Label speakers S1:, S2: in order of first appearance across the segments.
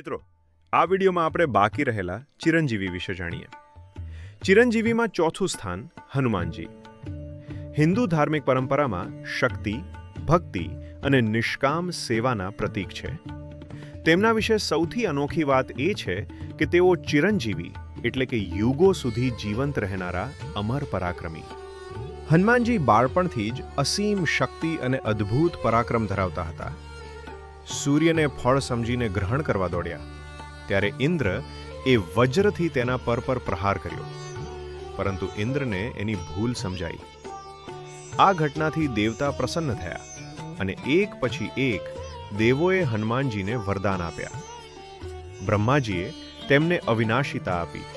S1: મિત્રો, આ વિડીયોમાં આપણે બાકી રહેલા ચિરંજીવી વિશે જાણીએ. ચિરંજીવીમાં ચોથું સ્થાન હનુમાનજી. હિન્દુ ધાર્મિક પરંપરામાં શક્તિ, ભક્તિ અને નિષ્કામ સેવાના પ્રતીક છે. તેમના વિશે સૌથી અનોખી વાત એ છે કે તેઓ ચિરંજીવી એટલે કે યુગો સુધી જીવંત રહેનારા અમર પરાક્રમી. હનુમાનજી બાળપણથી જ અસીમ શક્તિ અને અદ્ભુત પરાક્રમ ધરાવતા હતા. સૂર્યને ફળ સમજીને ગ્રહણ કરવા દોડ્યા ત્યારે ઇન્દ્ર એ વજ્રથી તેના પર પ્રહાર કર્યો, પરંતુ ઇન્દ્રને એની ભૂલ સમજાઈ. આ ઘટનાથી દેવતા પ્રસન્ન થયા અને એક પછી એક દેવોએ હનુમાનજીને વરદાન આપ્યા. બ્રહ્માજીએ તેમને અવિનાશિતા આપી,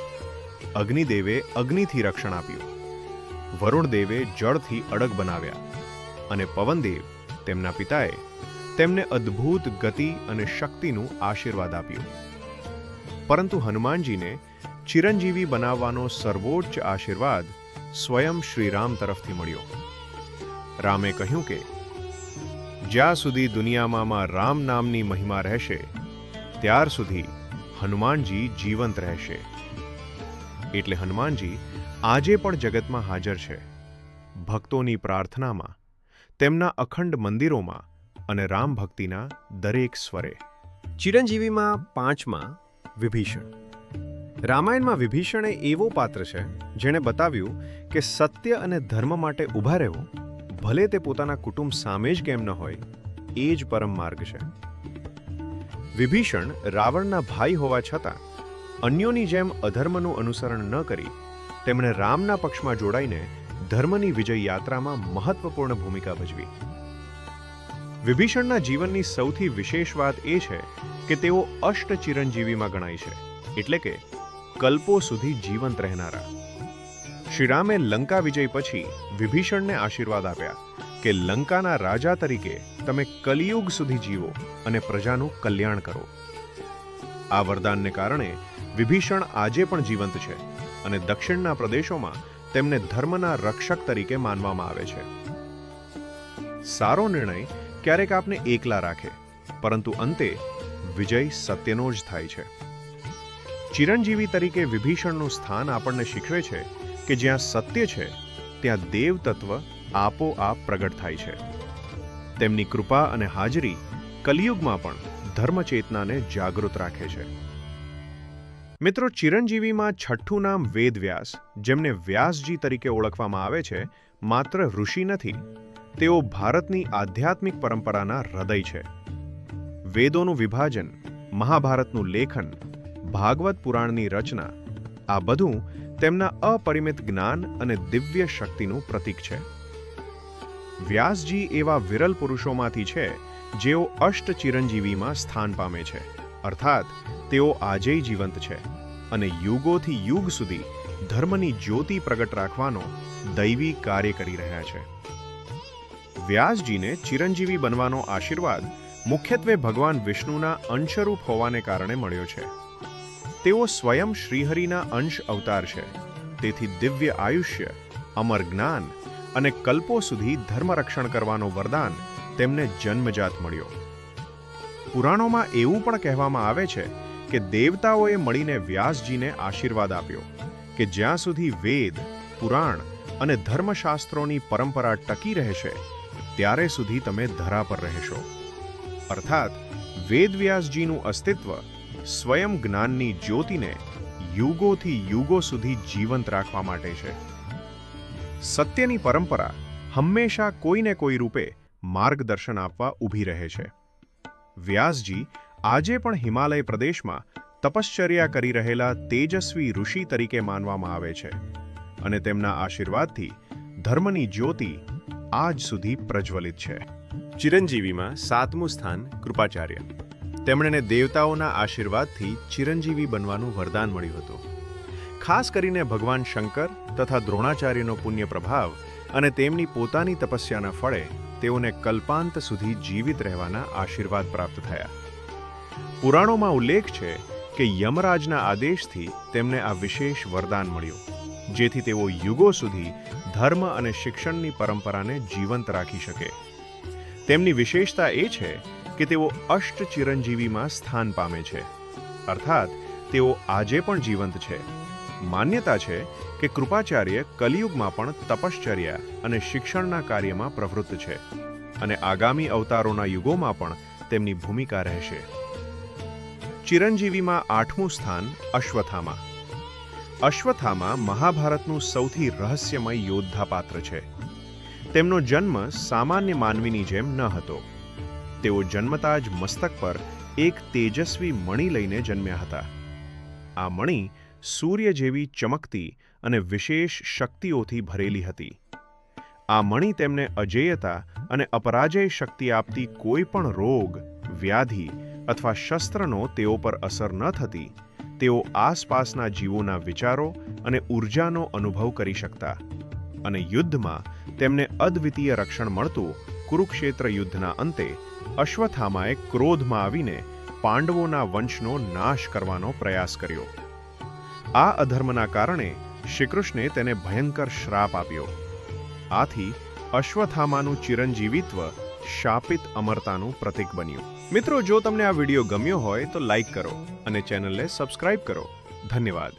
S1: અગ્નિદેવે અગ્નિથી રક્ષણ આપ્યું, વરુણદેવે જળથી અડગ બનાવ્યા અને પવનદેવ તેમના પિતાએ તેમને અદ્ભુત ગતિ અને શક્તિનું આશીર્વાદ આપ્યું. પરંતુ હનુમાનજીને ચિરંજીવી બનાવવાનો સર્વોચ્ચ આશીર્વાદ સ્વયં શ્રીરામ તરફથી મળ્યો. રામે કહ્યું કે જ્યાં સુધી દુનિયામાં રામ નામની મહિમા રહેશે ત્યાર સુધી હનુમાનજી જીવંત રહેશે. એટલે હનુમાનજી આજે પણ જગતમાં હાજર છે, ભક્તોની પ્રાર્થનામાં, તેમના અખંડ મંદિરોમાં અને રામ ભક્તિના દરેક સ્વરે. ચિરંજીવીમાં પાંચમા વિભીષણ. રામાયણમાં વિભીષણ એ એવો પાત્ર છે જેણે બતાવ્યું કે સત્ય અને ધર્મ માટે ઊભા રહેવું, ભલે તે પોતાના કુટુંબ સામે જ કેમ ન હોય, એ જ પરમ માર્ગ છે. વિભીષણ રાવણના ભાઈ હોવા છતાં અન્યોની જેમ અધર્મનું અનુસરણ ન કરી તેમણે રામના પક્ષમાં જોડાઈને ધર્મની વિજય યાત્રામાં મહત્વપૂર્ણ ભૂમિકા ભજવી. વિભીષણના જીવનની સૌથી વિશેષ વાત એ છે કે તેઓ અષ્ટ ચિરંજીવીમાં ગણાય છે, એટલે કે કલ્પો સુધી જીવંત રહેનારા. શ્રીરામે લંકા વિજય પછી વિભીષણને આશીર્વાદ આપ્યા કે લંકાના રાજા તરીકે તમે કલિયુગ સુધી જીવો અને પ્રજાનું કલ્યાણ કરો. આ વરદાનને કારણે વિભીષણ આજે પણ જીવંત છે અને દક્ષિણના પ્રદેશોમાં તેમને ધર્મના રક્ષક તરીકે માનવામાં આવે છે. સારો નિર્ણય ક્યારેક આપને એકલા રાખે, પરંતુ અંતે વિજય સત્યનો જ થાય છે. ચિરંજીવી તરીકે વિભીષણનું સ્થાન આપણને શીખવે છે કે જ્યાં સત્ય છે ત્યાં દેવ તત્વ આપોઆપ પ્રગટ થાય છે. તેમની કૃપા અને હાજરી કલિયુગમાં પણ ધર્મચેતનાને જાગૃત રાખે છે. મિત્રો, ચિરંજીવીમાં છઠ્ઠું નામ વેદવ્યાસ, જેમને વ્યાસજી તરીકે ઓળખવામાં આવે છે, માત્ર ઋષિ નથી, તેઓ ભારતની આધ્યાત્મિક પરંપરાના હૃદય છે. વેદોનું વિભાજન, મહાભારતનું લેખન, ભાગવત પુરાણની રચના, આ બધું તેમના અપરિમિત જ્ઞાન અને દિવ્ય શક્તિનું પ્રતીક છે. વ્યાસજી એવા વિરલ પુરુષોમાંથી છે જેઓ અષ્ટ ચિરંજીવીમાં સ્થાન પામે છે, અર્થાત તેઓ આજેય જીવંત છે અને યુગોથી યુગ સુધી ધર્મની જ્યોતિ પ્રગટ રાખવાનો દૈવી કાર્ય કરી રહ્યા છે. વ્યાસજીને ચિરંજીવી બનવાનો આશીર્વાદ મુખ્યત્વે ભગવાન વિષ્ણુના અંશરૂપ હોવાને કારણે મળ્યો છે. તેઓ સ્વયં શ્રીહરિના અંશ અવતાર છે, તેથી દિવ્ય આયુષ્ય, અમર જ્ઞાન અને કલ્પો સુધી ધર્મ રક્ષણ કરવાનો વરદાન તેમને જન્મજાત મળ્યો. પુરાણોમાં એવું પણ કહેવામાં આવે છે કે દેવતાઓએ મળીને વ્યાસજીને આશીર્વાદ આપ્યો કે જ્યાં સુધી વેદ, પુરાણ અને ધર્મશાસ્ત્રોની પરંપરા ટકી રહેશે ત્યારે સુધી તમે ધરા પર રહેશો. અર્થાત વેદવ્યાસજીનું અસ્તિત્વ સ્વયં જ્ઞાનની જ્યોતિને યુગોથી યુગો સુધી જીવંત રાખવા માટે છે. સત્યની પરંપરા હંમેશા કોઈને કોઈ રૂપે માર્ગદર્શન આપવા ઊભી રહે છે. વ્યાસજી આજે પણ હિમાલય પ્રદેશમાં તપશ્ચર્યા કરી રહેલા તેજસ્વી ઋષિ તરીકે માનવામાં આવે છે અને તેમના આશીર્વાદથી ધર્મની જ્યોતિ આજ સુધી પ્રજ્વલિત છે. ચિરંજીવીમાં સાતમું સ્થાન કૃપાચાર્ય. તેમણે દેવતાઓના આશીર્વાદથી ચિરંજીવી બનવાનું વરદાન મળ્યું હતું. ખાસ કરીને ભગવાન શંકર તથા દ્રોણાચાર્યનો પુણ્ય પ્રભાવ અને તેમની પોતાની તપસ્યાના ફળે તેઓને કલ્પાંત સુધી જીવિત રહેવાના આશીર્વાદ પ્રાપ્ત થયા. પુરાણોમાં ઉલ્લેખ છે કે યમરાજના આદેશથી તેમને આ વિશેષ વરદાન મળ્યું, જેથી તેઓ યુગો સુધી ધર્મ અને શિક્ષણની પરંપરાને જીવંત રાખી શકે. તેમની વિશેષતા એ છે કે તેઓ અષ્ટ ચિરંજીવીમાં સ્થાન પામે છે, અર્થાત તેઓ આજે પણ જીવંત છે. માન્યતા છે કે કૃપાચાર્ય કલિયુગમાં પણ તપશ્ચર્યા અને શિક્ષણના કાર્યમાં પ્રવૃત્ત છે અને આગામી અવતારોના યુગોમાં પણ તેમની ભૂમિકા રહેશે. ચિરંજીવીમાં 8મું સ્થાન અશ્વત્થામા. અશ્વત્થામા મહાભારતનું સૌથી રહસ્યમય યોદ્ધા પાત્ર છે. તેમનો જન્મ સામાન્ય માનવીની જેમ ન હતો. તેઓ જન્મતા જ મસ્તક પર એક તેજસ્વી મણિ લઈને જન્મ્યા હતા. આ મણિ સૂર્ય જેવી ચમકતી અને વિશેષ શક્તિઓથી ભરેલી હતી. આ મણિ તેમને અજેયતા અને અપરાજય શક્તિ આપતી કોઈ પણ રોગ, વ્યાધિ અથવા શસ્ત્રનો તેઓ પર અસર ન થતી. તેઓ આસપાસના જીવોના વિચારો અને ઉર્જાનો અનુભવ કરી શકતા અને યુદ્ધમાં તેમને અદ્વિતીય રક્ષણ મળતું. કુરુક્ષેત્ર યુદ્ધના અંતે અશ્વત્થામાએ ક્રોધમાં આવીને પાંડવોના વંશનો નાશ કરવાનો પ્રયાસ કર્યો. આ અધર્મના કારણે શ્રીકૃષ્ણે તેને ભયંકર શ્રાપ આપ્યો. આથી અશ્વત્થામાનું ચિરંજીવીત્વ શાપિત અમરતાનું પ્રતીક બન્યું. મિત્રો, જો તમને આ વિડીયો ગમ્યો હોય તો લાઈક કરો અને ચેનલને સબસ્ક્રાઇબ કરો. ધન્યવાદ.